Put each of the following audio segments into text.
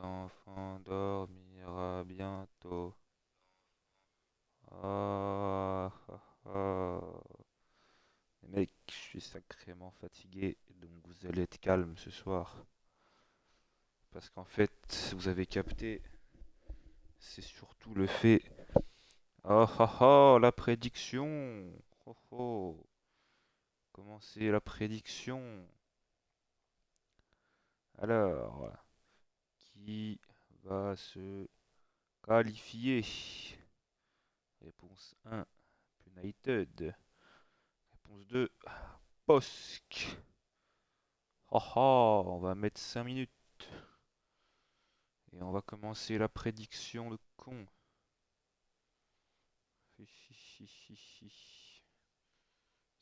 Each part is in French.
L'enfant dormira bientôt. Ah, ah, ah. Les mecs, je suis sacrément fatigué, donc vous allez être calme ce soir. Parce qu'en fait, vous avez capté, c'est surtout le fait. Oh ah ah, la prédiction! Oh oh! Comment c'est la prédiction? Alors, qui va se qualifier? Réponse 1, United. Réponse 2, Posk. Oh oh, on va mettre 5 minutes. Et on va commencer la prédiction de con.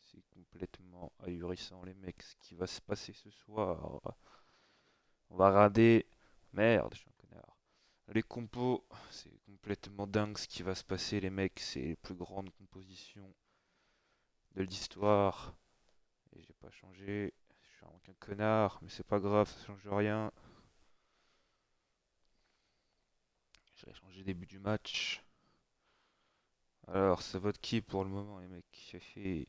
C'est complètement ahurissant les mecs ce qui va se passer ce soir. On va rader. Merde, je suis un connard. Les compos, c'est complètement dingue ce qui va se passer les mecs. C'est les plus grandes compositions de l'histoire. Et j'ai pas changé. Je suis un connard, mais c'est pas grave, ça change rien. J'ai changé début du match. Alors, ça vote qui pour le moment, les mecs? Il y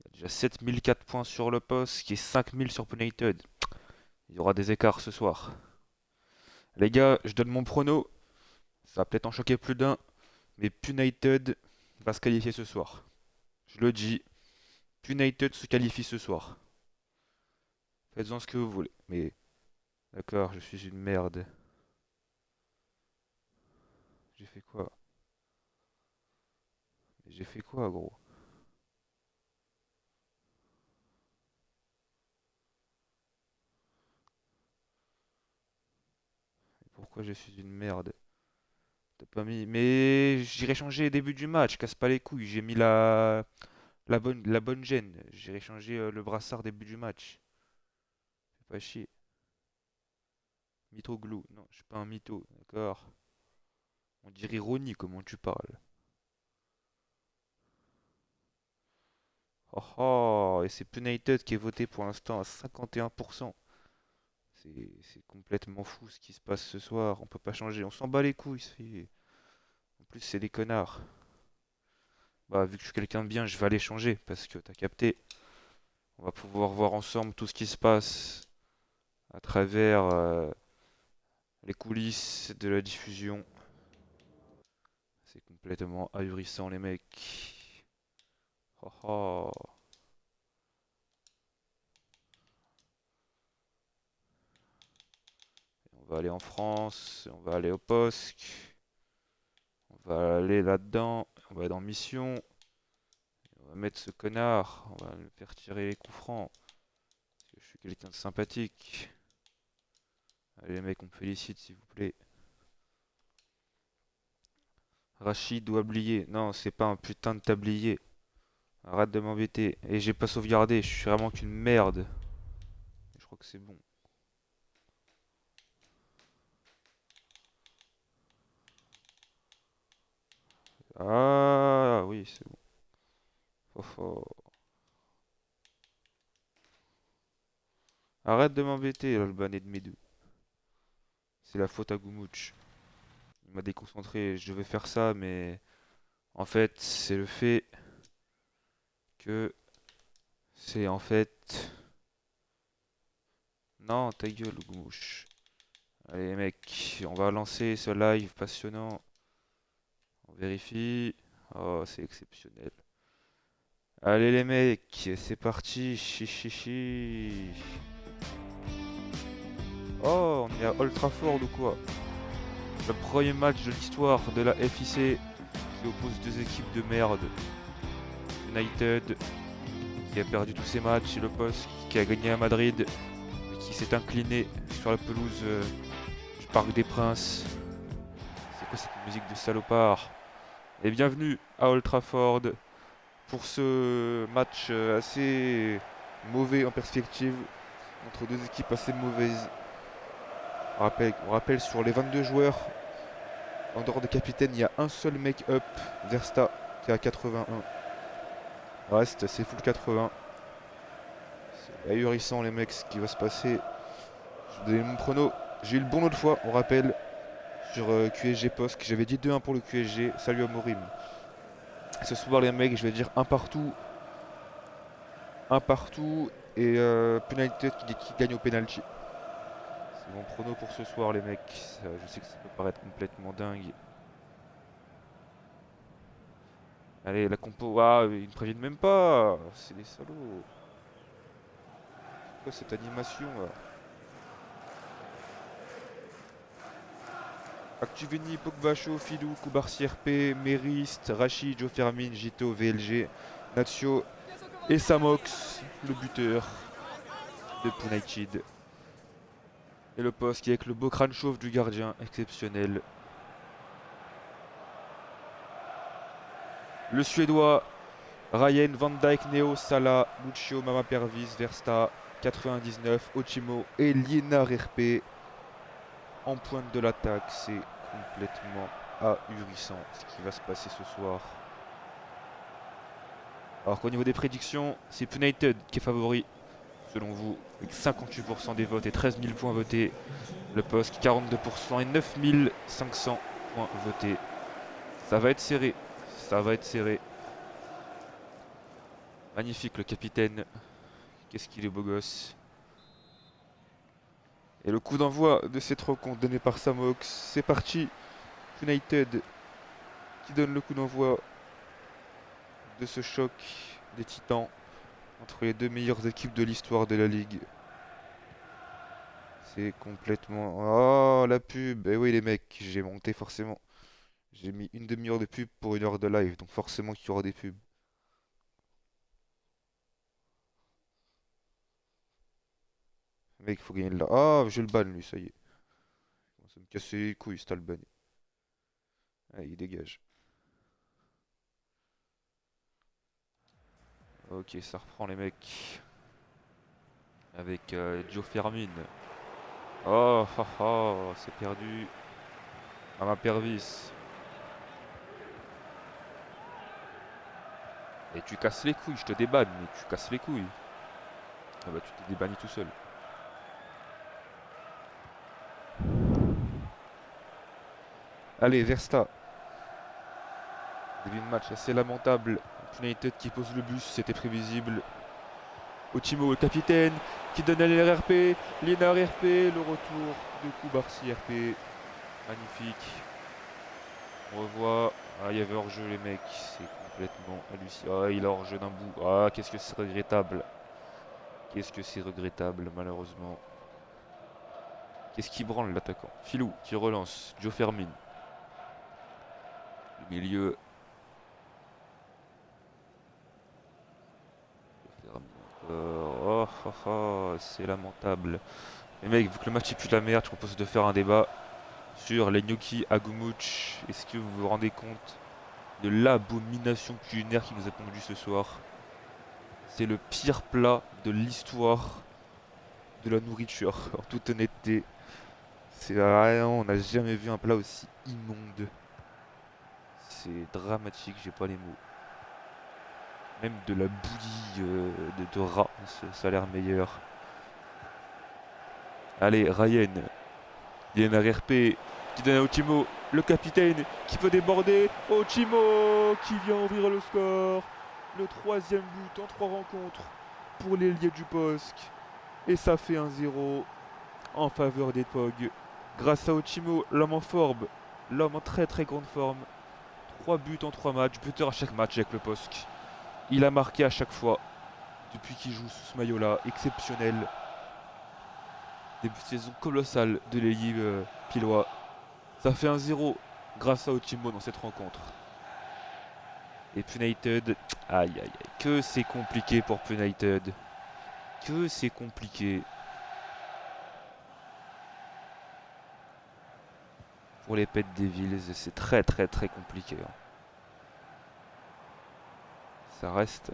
a déjà 7004 points sur le poste, qui est 5000 sur United. Il y aura des écarts ce soir. Les gars, je donne mon prono. Ça va peut-être en choquer plus d'un, mais United va se qualifier ce soir. Je le dis, United se qualifie ce soir. Faites-en ce que vous voulez. Mais, d'accord, je suis une merde. J'ai fait quoi? Mais j'ai fait quoi, gros? Pourquoi je suis une merde? T'as pas mis. Mais j'irai changer début du match, casse pas les couilles. J'ai mis la bonne gêne. J'irai changer le brassard début du match. Fais pas chier. Mythoglou. Non, je suis pas un mytho, d'accord. On dirait ironie comment tu parles. Oh oh, et c'est United qui est voté pour l'instant à 51%. C'est complètement fou ce qui se passe ce soir. On peut pas changer. On s'en bat les couilles. En plus, c'est des connards. Bah, vu que je suis quelqu'un de bien, je vais aller changer parce que t'as capté. On va pouvoir voir ensemble tout ce qui se passe à travers les coulisses de la diffusion. C'est complètement ahurissant, les mecs. Oh oh. On va aller en France, on va aller au POSC, on va aller là-dedans, on va dans Mission, on va mettre ce connard, on va le faire tirer les coups francs. Parce que je suis quelqu'un de sympathique. Allez les mecs, on me félicite s'il vous plaît. Rachid ou Ablier. Non, c'est pas un putain de tablier. Arrête de m'embêter. Et j'ai pas sauvegardé, je suis vraiment qu'une merde. Je crois que c'est bon. Ah oui, c'est bon. Oh, oh. Arrête de m'embêter, l'Albanais de Médou. C'est la faute à Goumouch. Il m'a déconcentré. Je devais faire ça, mais en fait, c'est le fait que c'est en fait. Non, ta gueule, Goumouch. Allez, mec, on va lancer ce live passionnant. On vérifie. Oh, c'est exceptionnel. Allez, les mecs, c'est parti. Chichichi. Oh, on est à Old Trafford ou quoi? Le premier match de l'histoire de la FIC qui oppose deux équipes de merde. United qui a perdu tous ses matchs et le Post qui a gagné à Madrid mais qui s'est incliné sur la pelouse du Parc des Princes. C'est quoi cette musique de salopard? Et bienvenue à Old Trafford pour ce match assez mauvais en perspective entre deux équipes assez mauvaises. On rappelle sur les 22 joueurs, en dehors de capitaine, il y a un seul make-up, Versta, qui est à 81. Le reste, c'est full 80. C'est ahurissant les mecs ce qui va se passer. Je vais donner mon prono. J'ai eu le bon l'autre fois, on rappelle, sur QSG Post. J'avais dit 2-1 pour le QSG. Salut à Morim. Ce soir, les mecs, je vais dire un partout. Un partout. Et penalty qui gagne au penalty. C'est mon prono pour ce soir, les mecs. Je sais que ça peut paraître complètement dingue. Allez, la compo. Ah, ils ne préviennent même pas. C'est des salauds. C'est quoi cette animation là? Actuveni, Pogba, Shaw, Filou, Koubarsi RP, Merist, Rachid, Joe Fermin, Gito, VLG, Nazio et Samox, le buteur de United. Et le poste qui est avec le beau crâne chauve du gardien, exceptionnel. Le Suédois, Ryan, Van Dijk, Neo, Salah, Muccio, Mama Pervis, Versta, 99, Ochimo et Liénard RP en pointe de l'attaque. C'est complètement ahurissant ce qui va se passer ce soir. Alors qu'au niveau des prédictions, c'est United qui est favori, selon vous, avec 58% des votes et 13 000 points votés. Le poste 42% et 9 500 points votés. Ça va être serré, ça va être serré. Magnifique le capitaine. Qu'est-ce qu'il est beau gosse. Et le coup d'envoi de cette rencontre donné par Samox. C'est parti. United qui donne le coup d'envoi de ce choc des titans entre les deux meilleures équipes de l'histoire de la Ligue. C'est complètement... Oh, la pub. Eh oui les mecs, j'ai monté forcément. J'ai mis une demi-heure de pub pour une heure de live, donc forcément qu'il y aura des pubs. Mec, il faut gagner de la... Ah, je le ban lui, ça y est. Il commence à me casser les couilles, c'est le ban. Ah, il dégage. Ok, ça reprend les mecs. Avec Joe Fermin. Oh, c'est perdu. À ma Pervis. Et tu casses les couilles, je te débanne, mais tu casses les couilles. Ah bah tu t'es débanni tout seul. Allez, Versta. Début de match assez lamentable. United qui pose le bus, c'était prévisible. Ochimo, le capitaine, qui donne à l'RRP. Liénard RP, le retour de Koubarsi RP. Magnifique. On revoit. Ah, il y avait hors-jeu, les mecs. C'est complètement hallucinant. Ah, il a hors-jeu d'un bout. Ah, qu'est-ce que c'est regrettable. Qu'est-ce que c'est regrettable, malheureusement. Qu'est-ce qui branle l'attaquant? Filou qui relance. Joe Fermin. Le milieu. C'est lamentable. Les mecs, vu que le match est plus de la merde, je propose de faire un débat sur les gnocchis Agumouch. Est-ce que vous vous rendez compte de l'abomination culinaire qui nous a pondu ce soir? C'est le pire plat de l'histoire de la nourriture, en toute honnêteté. On n'a jamais vu un plat aussi immonde. C'est dramatique, j'ai pas les mots. Même de la bouillie de rat, ça a l'air meilleur. Allez, Ryan. Il y a un RP qui donne à Ochimo, le capitaine qui peut déborder. Ochimo qui vient ouvrir le score. Le troisième but en 3 rencontres pour l'ailier du POSC. Et ça fait 1-0 en faveur des POG. Grâce à Ochimo, l'homme en forme, l'homme en très très grande forme. 3 buts en 3 matchs, buteur à chaque match avec le POSC. Il a marqué à chaque fois depuis qu'il joue sous ce maillot-là, exceptionnel. Début de saison colossal de l'ailier pilois. Ça fait 1-0 grâce à Ochimo dans cette rencontre. Et United, aïe aïe aïe, que c'est compliqué pour United. Que c'est compliqué. Pour les Pet Devils, c'est très très très compliqué. Ça reste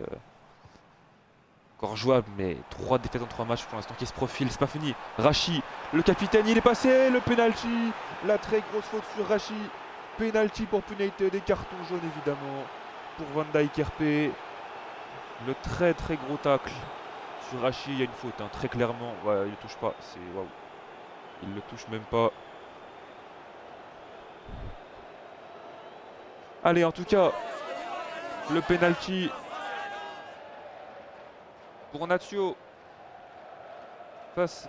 encore jouable, mais 3 défaites en 3 matchs pour l'instant qui se profilent, c'est pas fini. Rachi, le capitaine, il est passé, le penalty, la très grosse faute sur Rachi. Penalty pour United, des cartons jaunes évidemment pour Van Dijk RP. Le très très gros tacle sur Rachi, il y a une faute, hein, très clairement. Ouais, il ne touche pas, c'est waouh. Il le touche même pas. Allez, en tout cas, le penalty pour Nazio face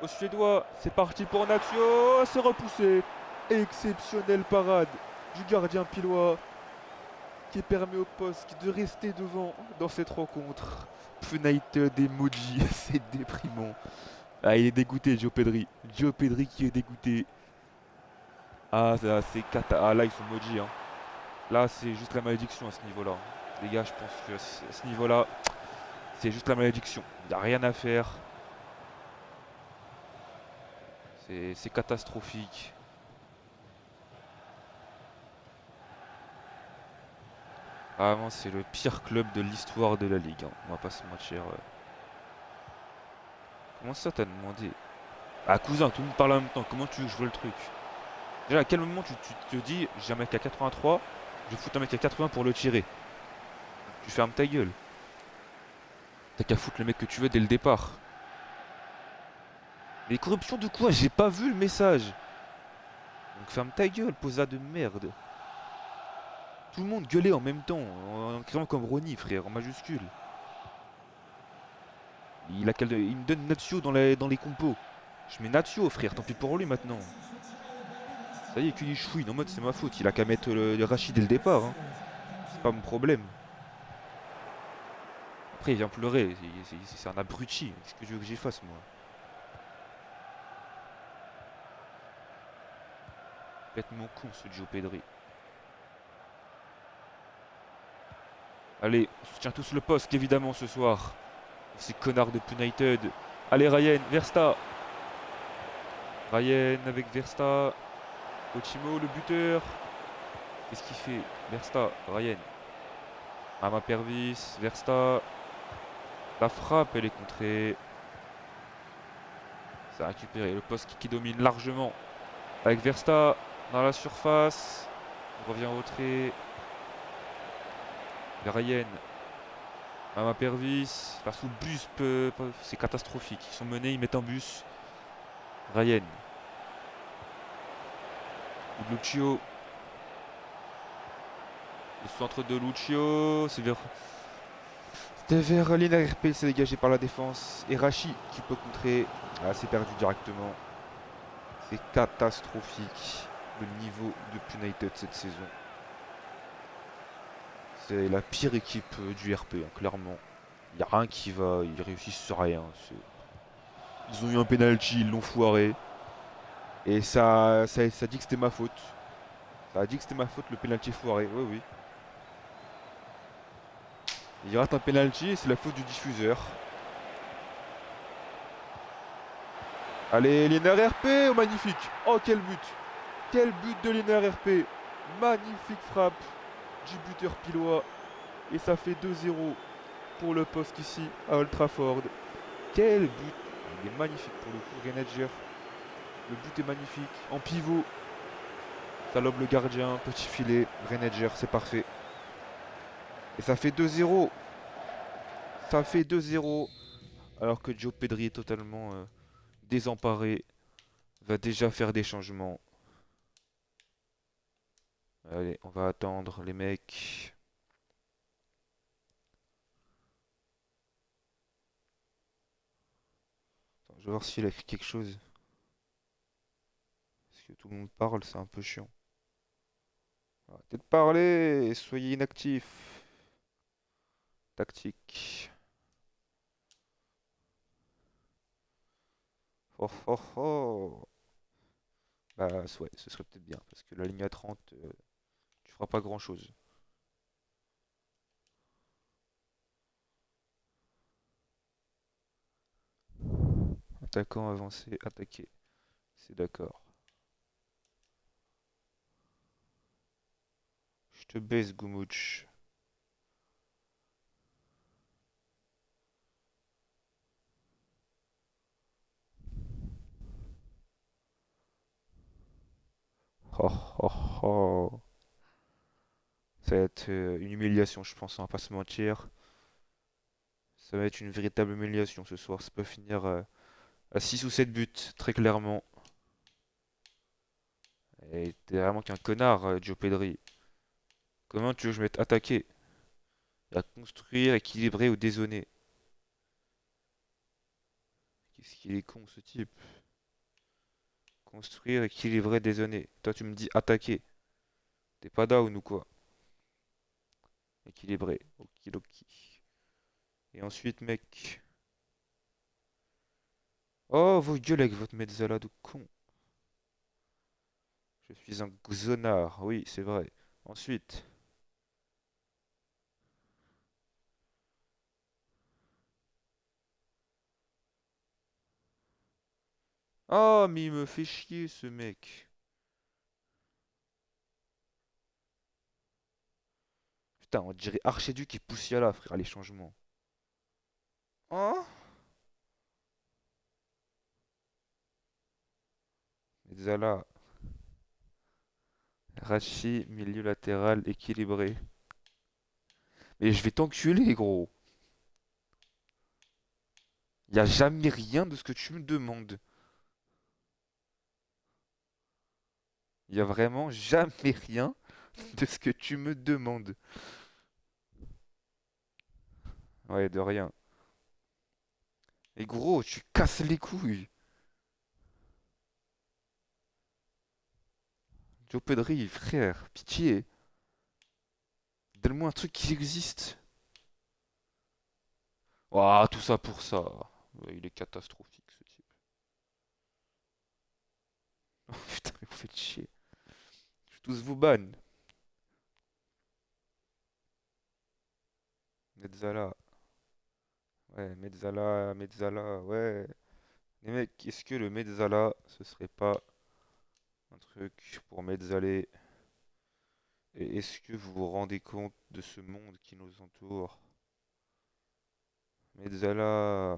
aux Suédois. C'est parti pour Nazio. C'est repoussé. Exceptionnelle parade du gardien pilois qui permet au poste de rester devant dans cette rencontre. United emoji, c'est déprimant. Ah, il est dégoûté, Joe Pedri. Joe Pedri qui est dégoûté. Ah, c'est cata. Ah, là, ils sont maudits. Hein. Là, c'est juste la malédiction à ce niveau-là. Les gars, je pense que à ce niveau-là, c'est juste la malédiction. Il n'y a rien à faire. C'est catastrophique. Vraiment, c'est le pire club de l'histoire de la Ligue. Hein. On va pas se mentir. Comment ça, t'as demandé? Ah, cousin, tout le monde parle en même temps. Comment tu veux que je vois le truc? Déjà, à quel moment tu te dis, j'ai un mec à 83, je vais foutre un mec à 80 pour le tirer? Tu fermes ta gueule. T'as qu'à foutre le mec que tu veux dès le départ. Mais corruption de quoi? J'ai pas vu le message. Donc ferme ta gueule, posa de merde. Tout le monde gueulait en même temps, en criant comme Ronnie, frère, en majuscule. Il me donne Natio dans les compos. Je mets Natio, frère, tant pis pour lui maintenant. Ça y est, qu'il chouine, en mode c'est ma faute. Il a qu'à mettre le Rachid dès le départ. Hein. C'est pas mon problème. Après, il vient pleurer. C'est un abruti. Qu'est-ce que je veux que j'y fasse, moi? Complètement con, ce Joe Pedri. Allez, on soutient tous le poste, évidemment, ce soir. Ces connards de United. Allez, Ryan, Versta. Ryan avec Versta. Ochimo, le buteur. Qu'est-ce qu'il fait? Versta, Ryan. Mama Pervis, Versta. La frappe, elle est contrée. Ça a récupéré le poste qui domine largement. Avec Versta dans la surface. On revient au retrait. Ryan. Mama Pervis. Faire sous le bus, c'est catastrophique. Ils sont menés, ils mettent un bus. Ryan. Lucio. Le centre de Lucio. C'était vers l'INRP, c'est dégagé par la défense. Et Rachi qui peut contrer. Ah, c'est perdu directement. C'est catastrophique le niveau de United cette saison. C'est la pire équipe du RP, hein, clairement. Il n'y a rien qui va, ils réussissent sur rien. Ils ont eu un penalty, ils l'ont foiré. Et ça dit que c'était ma faute. Ça a dit que c'était ma faute le penalty foiré, oui oui. Il rate un penalty et c'est la faute du diffuseur. Allez, Liner RP, oh, magnifique. Oh, quel but. Quel but de Liner RP. Magnifique frappe du buteur pilois. Et ça fait 2-0 pour le poste ici à Old Trafford. Quel but. Il est magnifique pour le coup, Renager. Le but est magnifique. En pivot. Ça lobe le gardien. Petit filet. Renager, c'est parfait. Et ça fait 2-0. Ça fait 2-0. Alors que Joe Pedri est totalement désemparé. Va déjà faire des changements. Allez, on va attendre les mecs. Attends, je vais voir s'il a écrit quelque chose. Parce que tout le monde parle, c'est un peu chiant. Arrêtez de parler, soyez inactifs. Tactique. Oh oh oh. Bah ouais, ce serait peut-être bien. Parce que la ligne à 30, tu feras pas grand-chose. Attaquant, avancé, attaqué. C'est d'accord. Je te baisse, Goumouch. Oh oh oh. Ça va être une humiliation, je pense, on va pas se mentir. Ça va être une véritable humiliation ce soir. Ça peut finir À 6 ou 7 buts, très clairement. Et t'es vraiment qu'un connard, Joe Pedri. Comment tu veux que je mette attaquer? À construire, équilibrer ou dézonner. Qu'est-ce qu'il est con ce type. Construire, équilibrer, dézonner. Toi tu me dis attaquer. T'es pas down ou quoi? Équilibré. Okidoki. Et ensuite, mec. Oh, vos gueules avec votre mezzala de con. Je suis un zonard. Oui, c'est vrai. Ensuite. Oh, mais il me fait chier ce mec. Putain, on dirait Archiduc et Poussiala, frère, les changements. Oh, mezzala. Rachi, milieu latéral, équilibré. Mais je vais t'enculer, gros. Y a jamais rien de ce que tu me demandes. Y a vraiment jamais rien de ce que tu me demandes. Ouais, de rien. Et gros, tu casses les couilles. Joe Pedri, frère, pitié. Donne-moi un truc qui existe. Ouah, tout ça pour ça. Ouais, il est catastrophique ce type. Oh putain, vous faites chier. Je vais tous vous ban. Mezzala. Ouais, Mezzala, Mezzala, ouais. Les mecs, est-ce que le Mezzala, ce serait pas un truc pour Mezzaler? Et est-ce que vous vous rendez compte de ce monde qui nous entoure? Mezzala.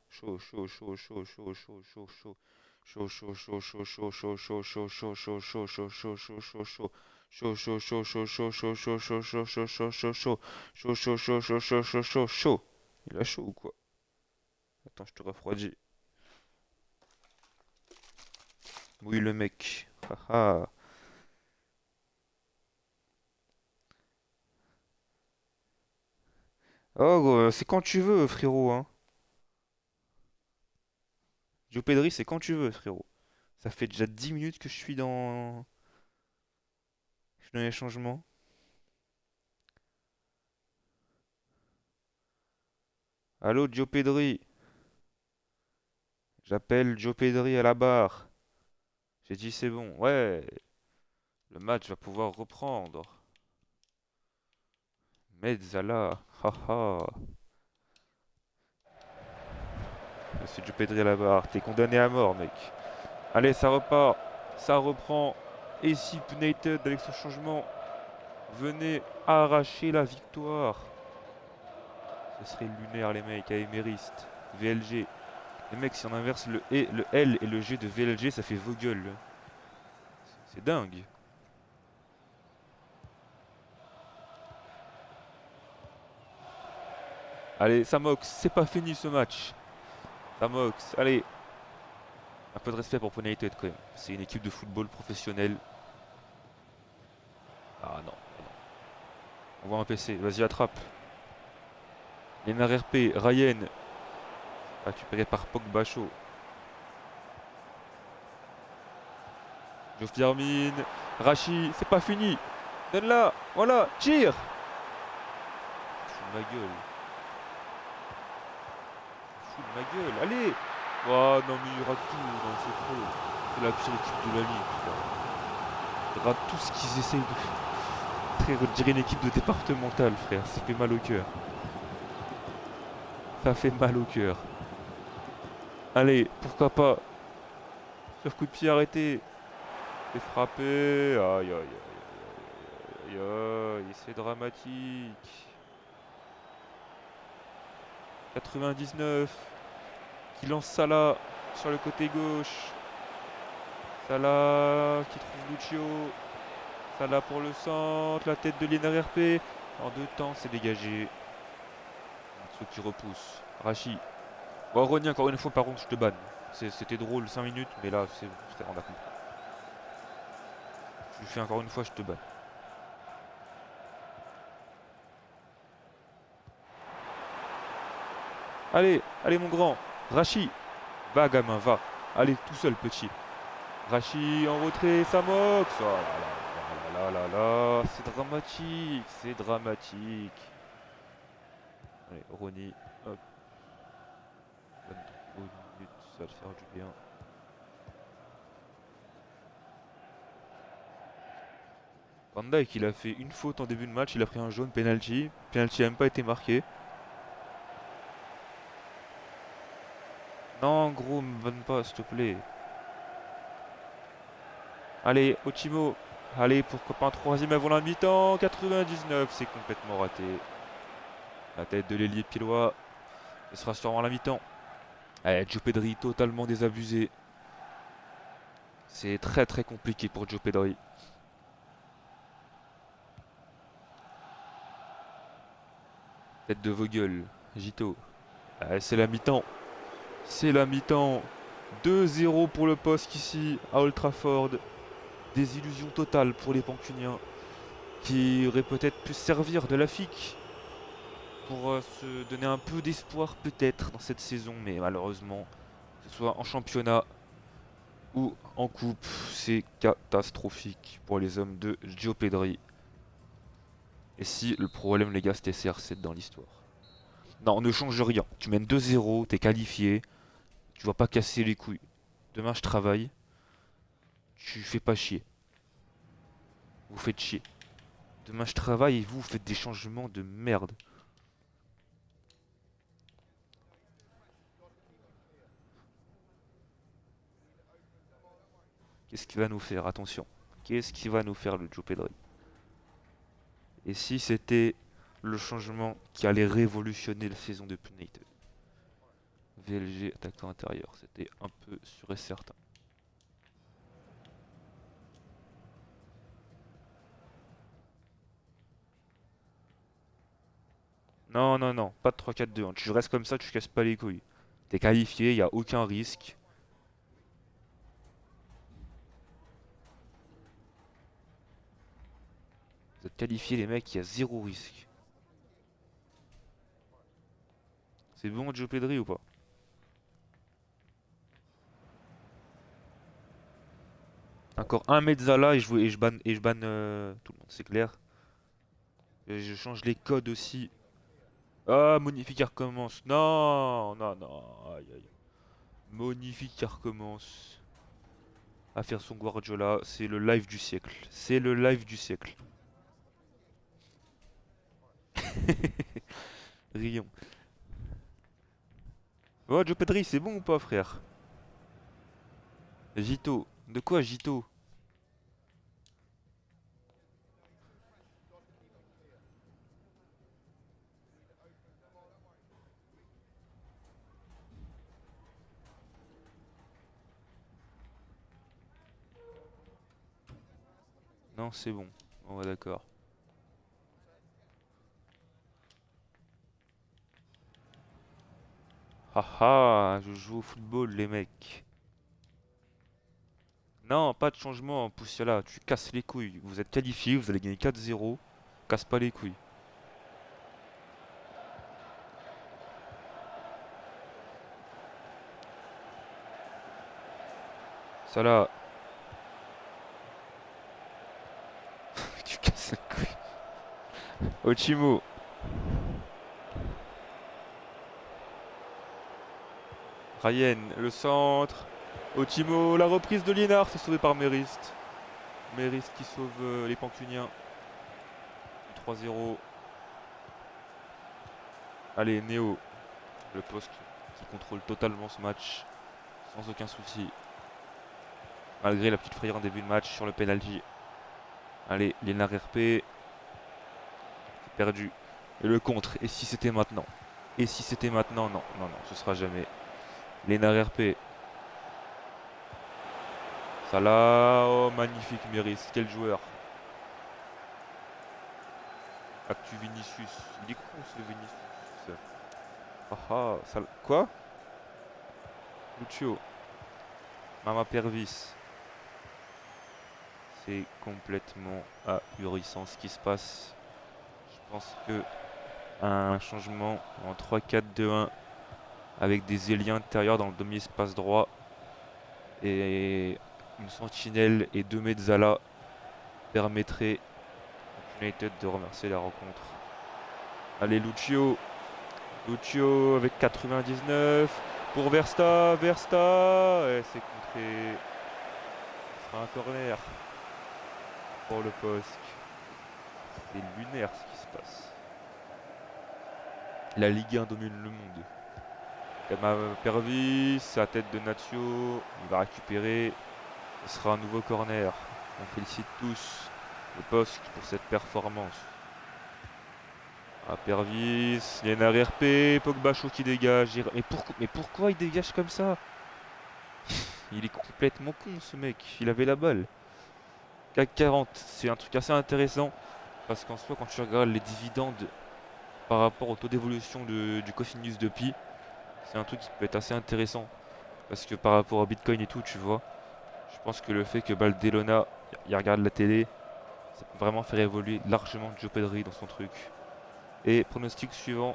Chaud, chaud, chaud, chaud, chaud, chaud, chaud, chaud. Chaud, chaud, chaud, chaud, chaud, chaud, chaud, chaud, chaud, chaud, chaud, chaud, chaud, chaud, chaud, chaud. Chaud, chaud, chaud, chaud, chaud, chaud, chaud, chaud, chaud, chaud, chaud, chaud, chaud. Chaud, chaud, chaud, chaud, chaud, chaud, chaud, chaud. Il a chaud ou quoi? Attends, je te refroidis. Oui, le mec. Haha. Oh, c'est quand tu veux, frérot, hein. Joe Pedri, c'est quand tu veux, frérot. Ça fait déjà 10 minutes que je suis dans les changements. Allô, Joe Pedri. J'appelle Joe Pedri à la barre. J'ai dit c'est bon. Ouais, le match va pouvoir reprendre. Mezzala. Haha. Monsieur Joe Pedri à la barre. T'es condamné à mort, mec. Allez, ça repart. Ça reprend. Et si United, avec ce changement, venait arracher la victoire, ce serait lunaire, les mecs, à Emerist. VLG. Les mecs, si on inverse le L et le G de VLG, ça fait Vogel. C'est dingue. Allez, Samox, c'est pas fini ce match. Samox, allez. Un peu de respect pour United quand même. C'est une équipe de football professionnelle. Ah non. On voit un PC. Vas-y, attrape. RP, Ryan. Récupéré par Pogba Show. Geoff Firmin. Rachi, c'est pas fini. Donne-la. Voilà, tire. Fous de ma gueule. Fous de ma gueule. Allez. Oh non, mais il rate tout. Non, c'est trop. C'est la pire équipe de la ligue, frère. Ils ratent tout ce qu'ils essayent de faire. Frère, on dirait une équipe de départementale, frère. Ça fait mal au cœur. Ça fait mal au cœur. Allez, pourquoi pas. Sur coup de pied arrêté. Et frappé. Aïe aïe aïe aïe aïe aïe aïe. C'est dramatique. 99. Qui lance Salah sur le côté gauche. Salah qui trouve Lucio. Salah pour le centre. La tête de l'INRP. En deux temps, c'est dégagé. Un truc qui repousse. Rachi. Bon, Rony, encore une fois, par contre, je te banne. C'était drôle 5 minutes, mais là, c'est bon, frère, on a compris. Tu le fais encore une fois, je te bats. Allez, allez mon grand. Rachi. Va gamin, va. Allez, tout seul, petit. Rachi en retrait, Samox. Oh là là là là là là. C'est dramatique, c'est dramatique. Allez, Ronny. Hop. 23 minutes, ça va te faire du bien. Van Dijk, il a fait une faute en début de match, il a pris un jaune, penalty. Penalty n'a même pas été marqué. Non, gros, me vanne pas, s'il te plaît. Allez, Ochimo. Allez, pourquoi pas un troisième avant la mi-temps. 99, c'est complètement raté. La tête de l'ailier pilois. Ce sera sûrement la mi-temps. Allez, Joe Pedri, totalement désabusé. C'est très très compliqué pour Joe Pedri. Tête de Vogel, Gito. Allez, c'est la mi-temps. C'est la mi-temps. 2-0 pour le poste ici à Old Trafford. Désillusion totale pour les Pancuniens qui auraient peut-être pu se servir de la FIC pour se donner un peu d'espoir peut-être dans cette saison, mais malheureusement, que ce soit en championnat ou en coupe, c'est catastrophique pour les hommes de Gio Pedri. Et si le problème les gars c'était CR7 dans l'histoire. Non, on ne change rien. Tu mènes 2-0, t'es qualifié, tu vas pas casser les couilles. Demain je travaille, tu fais pas chier. Vous faites chier. Demain je travaille et vous faites des changements de merde. Qu'est-ce qu'il va nous faire? Attention. Qu'est-ce qu'il va nous faire le Joe Pedri? Et si c'était le changement qui allait révolutionner la saison de United? VLG attaquant intérieur, c'était un peu sûr et certain. Non, non, non, pas de 3-4-2. Hein. Tu restes comme ça, tu casses pas les couilles. T'es qualifié, y a aucun risque. Vous êtes qualifiés les mecs, il y a zéro risque. C'est bon Joe Pedri ou pas? Encore un Mezzala et je banne tout le monde, c'est clair. Et je change les codes aussi. Ah, Monifique recommence. Non, non, non. Aïe, aïe. Monifique recommence à faire son Guardiola. C'est le live du siècle. C'est le live du siècle. Rions. Oh, Joe Pedri, c'est bon ou pas, frère? Gito. De quoi, Gito? Non, c'est bon. On va d'accord. Haha, je joue au football, les mecs. Non, pas de changement, Poussiala. Tu casses les couilles. Vous êtes qualifiés, vous allez gagner 4-0. Casse pas les couilles. Ça là. Tu casses les couilles. Ochimo. Ryan, le centre. Ochimo, la reprise de Liénard, c'est sauvé par Merist. Merist qui sauve les Pancuniens. 3-0. Allez, Néo, le poste qui contrôle totalement ce match, sans aucun souci. Malgré la petite frayeur en début de match sur le penalty. Allez, Liénard RP. C'est perdu. Et le contre, et si c'était maintenant? Et si c'était maintenant? Non, non, non, ce sera jamais. Liénard RP. Salah, oh magnifique Méris, quel joueur. Actu Vinicius, il est con ce Vinicius. Ah ah, quoi? Lucio. Mama Pervis. C'est complètement ahurissant ce qui se passe. Je pense que un changement en 3-4-2-1 avec des ailiers intérieurs dans le demi-espace droit et une sentinelle et 2 mezzala permettrait à United de remercier la rencontre. Allez Lucio. Lucio avec 99 pour Versta. Versta. Et c'est contré. Ce sera un corner pour le poste. C'est lunaire ce qui se passe. La Ligue 1 domine le monde. Kama Pervis, sa tête de Natio, il va récupérer. Ce sera un nouveau corner. On félicite tous le poste pour cette performance. Pervis, il y a une RRP, Pogba chaud qui dégage. Mais pourquoi il dégage comme ça? Il est complètement con ce mec, il avait la balle. CAC 40, c'est un truc assez intéressant. Parce qu'en soi, quand tu regardes les dividendes par rapport au taux d'évolution du cosinus de pi, c'est un truc qui peut être assez intéressant. Parce que par rapport au Bitcoin et tout, tu vois, je pense que le fait que Baldelona, il regarde la télé, ça peut vraiment faire évoluer largement Joe Pedri dans son truc. Et pronostic suivant,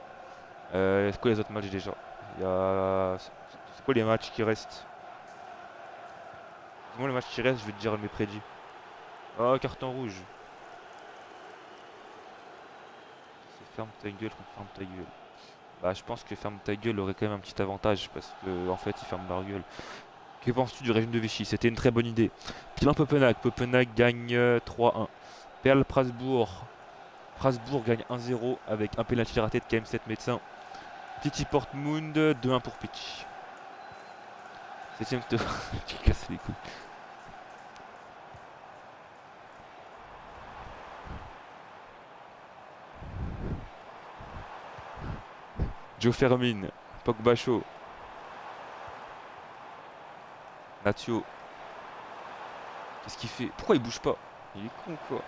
c'est quoi les autres matchs déjà? C'est quoi les matchs qui restent? Dis-moi les matchs qui restent, je vais te dire mes prédits. Oh, carton rouge. C'est ferme ta gueule contre ferme ta gueule. Bah, je pense que ferme ta gueule aurait quand même un petit avantage parce que en fait, il ferme leur gueule. Que penses-tu du régime de Vichy? C'était une très bonne idée. Pilin Copenhague. Copenhague gagne 3-1. Perle Prasbourg. Prasbourg gagne 1-0 avec un pénalty raté de KM7 médecin. Pitty Portmund 2-1 pour Pitty. 7ème tour. Tu casses les couilles. Joe Fermin. Pogba chaud. Natio. Qu'est-ce qu'il fait? Pourquoi il bouge pas? Il est con quoi.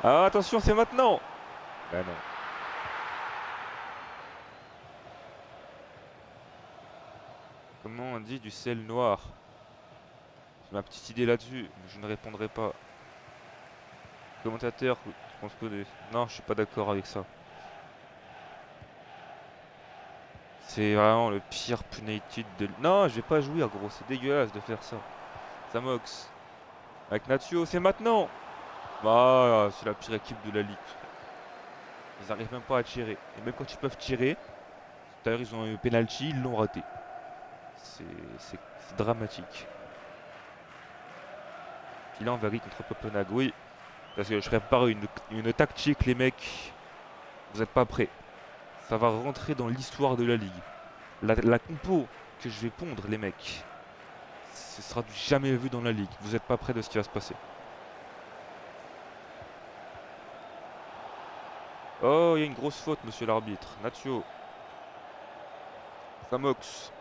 Ah attention, c'est maintenant. Bah non. Comment on dit du sel noir? J'ai ma petite idée là-dessus, mais je ne répondrai pas. Commentateur, je pense que... Non, je suis pas d'accord avec ça. C'est vraiment le pire Punited de... Non, je vais pas jouer, gros, c'est dégueulasse de faire ça. Samox. Avec Natio, c'est maintenant. Bah, c'est la pire équipe de la ligue. Ils arrivent même pas à tirer. Et même quand ils peuvent tirer, d'ailleurs ils ont eu penalty, ils l'ont raté. C'est dramatique. Puis là on varie contre Copenhague, oui. Parce que je prépare une tactique les mecs. Vous n'êtes pas prêts. Ça va rentrer dans l'histoire de la ligue. La compo que je vais pondre les mecs, ce sera du jamais vu dans la ligue. Vous n'êtes pas prêts de ce qui va se passer. Oh, il y a une grosse faute, monsieur l'arbitre. Natio. Samox.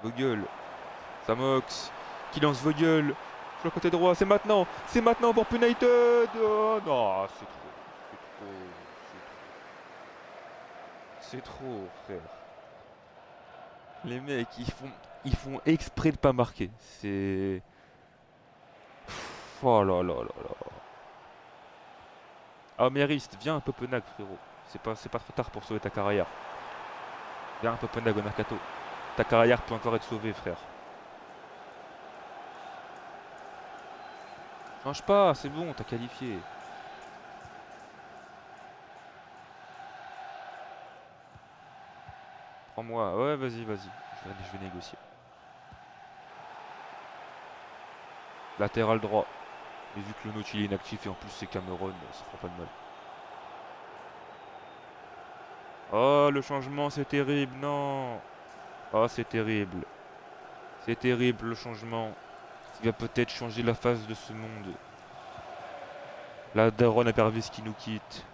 Vogel. Samox. Qui lance Vogel. Sur le côté droit, c'est maintenant. C'est maintenant pour United. Oh non, c'est trop. C'est trop, frère. Les mecs, ils font exprès de pas marquer. C'est... Oh là là là là. Ah, Mériste, viens un Copenhague, frérot. C'est pas trop tard pour sauver ta carrière. Viens un Copenhague au mercato. Ta carrière peut encore être sauvée, frère. Change pas, c'est bon, t'as qualifié. Prends-moi. Ouais, vas-y. Je vais négocier. Latéral droit. Mais vu que le Naut il est inactif et en plus c'est Cameron, ça fera pas de mal. Oh, le changement, c'est terrible, non. Oh, c'est terrible. C'est terrible le changement. Il va peut-être changer la face de ce monde. La daronne à Pervis qui nous quitte.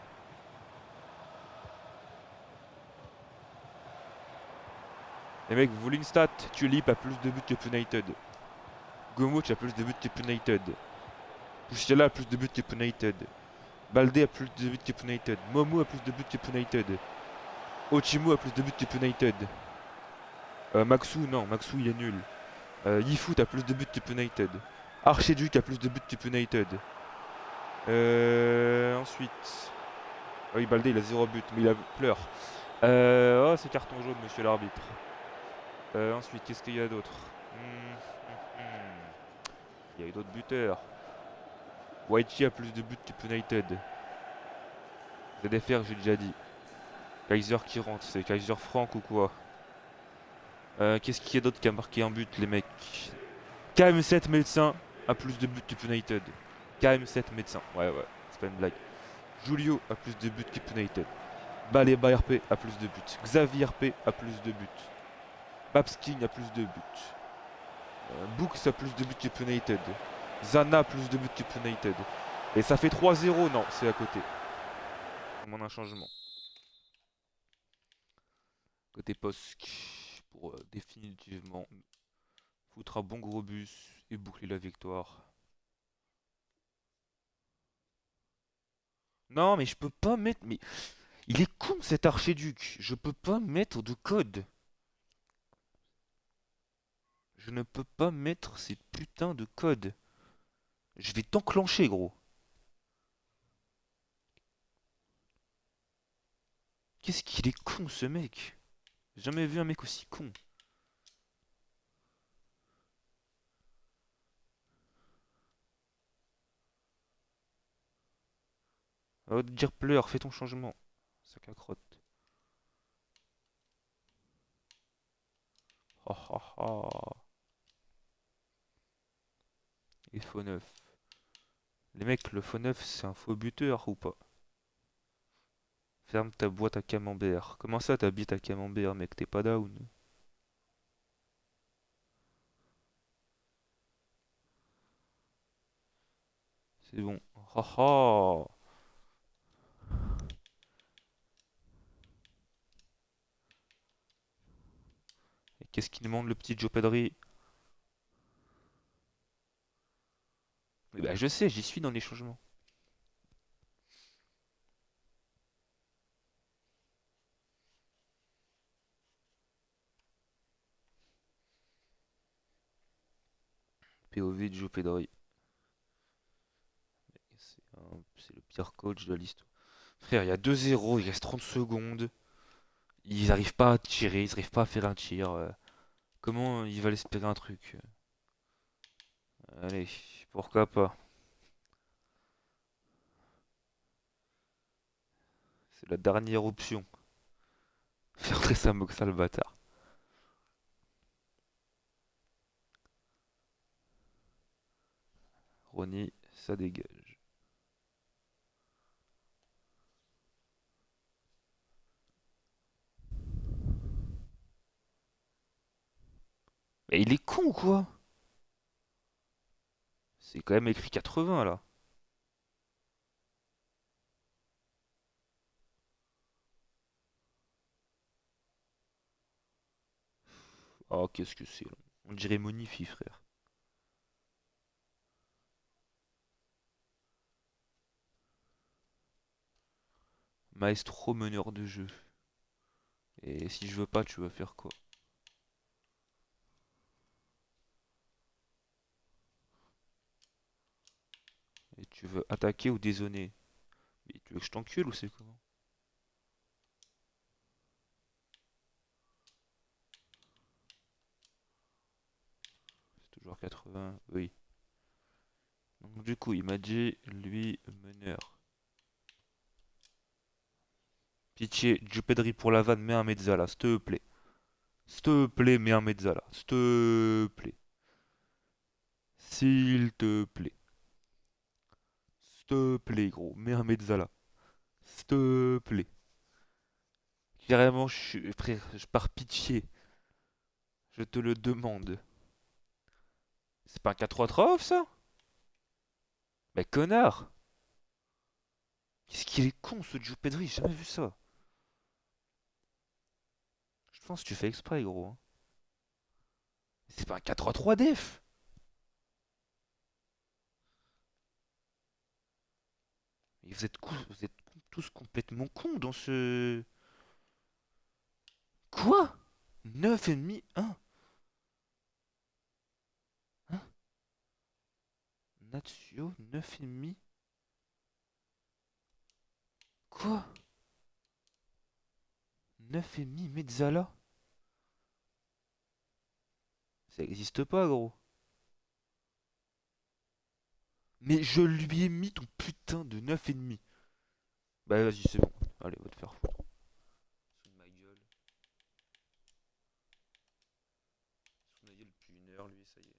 Les mecs, vous voulez une stat? Tulip a plus de buts que United. Gomuch a plus de buts que United. Pouchiala a plus de buts que United. Baldé a plus de buts que United. Momo a plus de buts que United. Ochimu a plus de buts que United. Maxou, non, Maxou il est nul. Yifu a plus de buts type United. Archiduc a plus de buts type United. Ensuite. Ah oui, Baldé il a 0 but, mais il a pleure. Oh, c'est carton jaune, monsieur l'arbitre. Ensuite, qu'est-ce qu'il y a d'autre? Il y a eu d'autres buteurs. Waichi a plus de buts type United. ZFR, j'ai déjà dit. Kaiser qui rentre, c'est Kaiser Frank ou quoi? Qu'est-ce qu'il y a d'autre qui a marqué un but, les mecs? KM7 médecin a plus de buts type United. KM7 médecin, ouais, c'est pas une blague. Julio a plus de buts type United. Baleba RP a plus de buts. Xavier RP a plus de buts. Babsking a plus de buts. Books a plus de buts type United. Zana a plus de buts type United. Et ça fait 3-0, non, c'est à côté. On demande un changement. Côté Posk, pour définitivement foutre un bon gros bus et boucler la victoire. Non, mais je peux pas mettre... Mais il est con cet archiduc. Je peux pas mettre de code. Je ne peux pas mettre ces putains de codes. Je vais t'enclencher, gros. Qu'est-ce qu'il est con, ce mec. J'ai jamais vu un mec aussi con. Va te dire pleure, fais ton changement. Sac à crotte. Oh, oh, oh. Et faux neuf. Les mecs, le faux neuf, c'est un faux buteur ou pas? Ferme ta boîte à camembert. Comment ça t'habites à camembert, mec? T'es pas down? C'est bon. Oh, oh. Et qu'est-ce qu'il demande le petit Joe Pedri? Mais bah je sais, j'y suis dans les changements. POV de Joe Pedri. C'est le pire coach de l'histoire. Frère, il y a 2-0, il reste 30 secondes. Ils arrivent pas à tirer, ils arrivent pas à faire un tir. Comment ils veulent espérer un truc? Allez, pourquoi pas? C'est la dernière option. Faire très ça, Moxa le bâtard. Ronnie, ça dégage. Mais il est con ou quoi? C'est quand même écrit 80 là. Oh, qu'est-ce que c'est là? On dirait Monifi, frère. Maestro meneur de jeu. Et si je veux pas, tu vas faire quoi? Et tu veux attaquer ou dézonner? Mais tu veux que je t'encule ou c'est comment? C'est toujours 80, oui. Donc du coup, il m'a dit, lui, meneur. Pitié, Pedri pour la vanne, mets un Mezzala, s'il te plaît. S'il te plaît, mets un Mezzala, s'il te plaît. S'il te plaît. S'il te plaît, gros, mets un Mezzala. S'il te plaît. Carrément, frère, par pitié, je te le demande. C'est pas un 4-3-3 off, ça? Mais connard! Qu'est-ce qu'il est con, ce Joe Pedri, j'ai jamais vu ça. Je pense que tu fais exprès, gros, hein. C'est pas un 4-3-3 def! Et vous êtes tous complètement cons dans ce... Quoi? 9,5, 1. Natsio, 9,5. Quoi? 9,5 Mezzala? Ça existe pas, gros. Mais je lui ai mis ton putain de 9,5. Bah vas-y, c'est bon. Allez, va te faire foutre. Sous ma gueule. Sous ma gueule depuis 1 heure, lui, ça y est.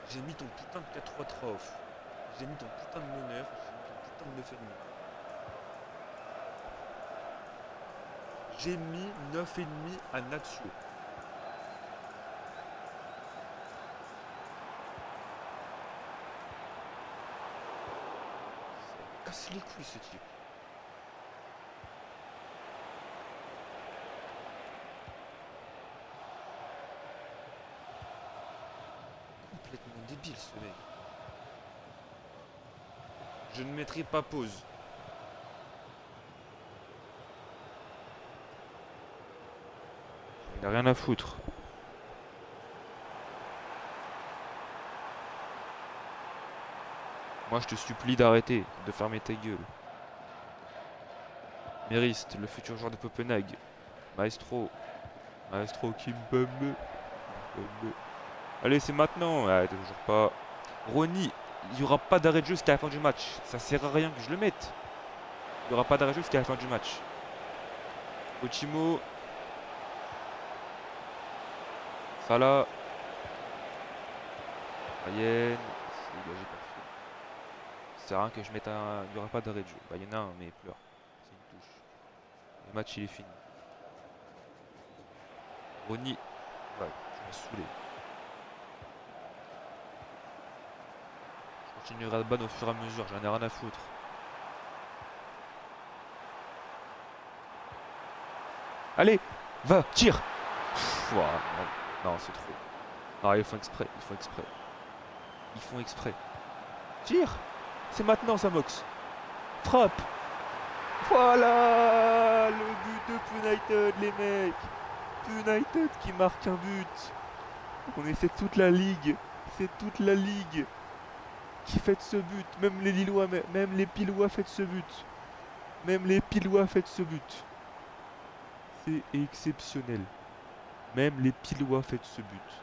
J'ai mis ton putain de 4-3 off. J'ai mis ton putain de meneur. J'ai mis ton putain de 9,5. J'ai mis 9,5 à Natsio. Ça casse les couilles ce type. Complètement débile ce mec. Je ne mettrai pas pause. Il a rien à foutre. Moi je te supplie d'arrêter, de fermer ta gueule. Mériste, le futur joueur de Copenhague. Maestro. Maestro Kimpembe. Allez, c'est maintenant. Ah, toujours pas. Ronny, il n'y aura pas d'arrêt de jeu jusqu'à la fin du match. Ça sert à rien que je le mette. Il n'y aura pas d'arrêt de jeu jusqu'à la fin du match. Ochimo. Salah. Ryan. C'est dégagé parfait. Ça sert à rien que je mette un. Il n'y aura pas d'arrêt de jeu. Bah, il y en a un, mais il pleure. C'est une touche. Le match, il est fini. Ronny. Ouais, je m'ai saoulé. Je continuerai à ban au fur et à mesure, j'en ai rien à foutre. Allez, va, tire. Ouah, non, non c'est trop. Non, ils font exprès, ils font exprès. Ils font exprès. Tire. C'est maintenant ça, Mox. Frappe. Voilà le but de United, les mecs. United qui marque un but. On est, c'est toute la ligue. C'est toute la ligue qui fait ce but. Même les Lillois, même les Pilois font ce but. Même les Pilois font ce but. C'est exceptionnel. Même les Pilois font ce but.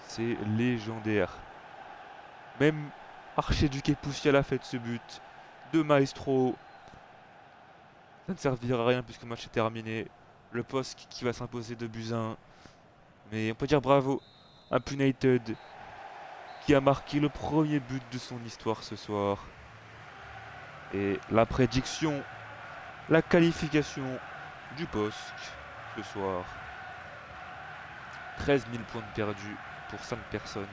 C'est légendaire. Même Archiduque Poussiala fait ce but. De Maestro. Ça ne servira à rien puisque le match est terminé. Le poste qui va s'imposer de buts 1. Mais on peut dire bravo à United qui a marqué le premier but de son histoire ce soir. Et la prédiction, la qualification du POSC ce soir. 13 000 points de perdus pour 5 personnes.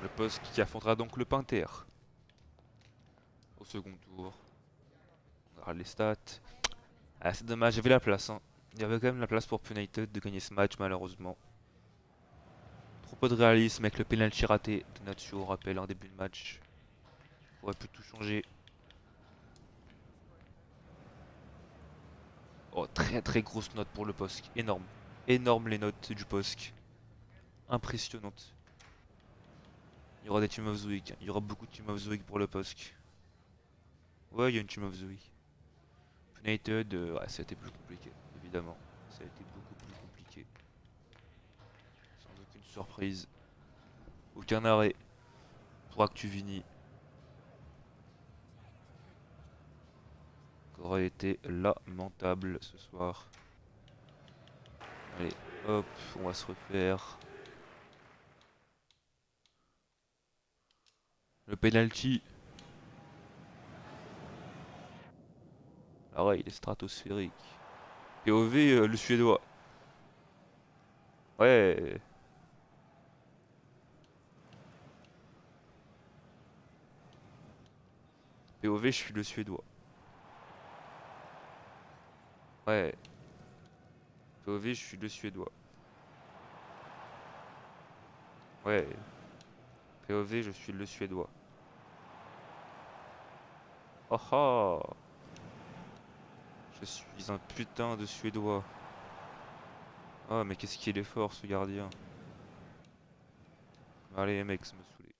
Le POSC qui affrontera donc le Pinter au second tour. On aura les stats. Ah, c'est dommage, il y avait la place. Hein. Il y avait quand même la place pour United de gagner ce match malheureusement. Trop peu de réalisme avec le penalty raté de Natsio, on rappelle en début de match. Aurait pu tout changer. Oh, très très grosse note pour le POSC. Énorme. Énorme les notes du POSC. Impressionnante. Il y aura des Team of the Week. Il y aura beaucoup de Team of the Week pour le POSC. Ouais, il y a une Team of the Week. United, ouais, ça a été plus compliqué, évidemment. Ça a été beaucoup plus compliqué. Sans aucune surprise. Aucun arrêt pour Actuvini. Qui aurait été lamentable ce soir. Allez, hop, on va se refaire. Le penalty. Ah ouais, il est stratosphérique. POV, le suédois. Ouais. POV, je suis le suédois. Ouais. POV, je suis le suédois. Ouais. POV, je suis le suédois. Oh oh. Je suis un putain de Suédois. Oh mais qu'est-ce qu'il est fort ce gardien. Allez mec, ça me saoulait.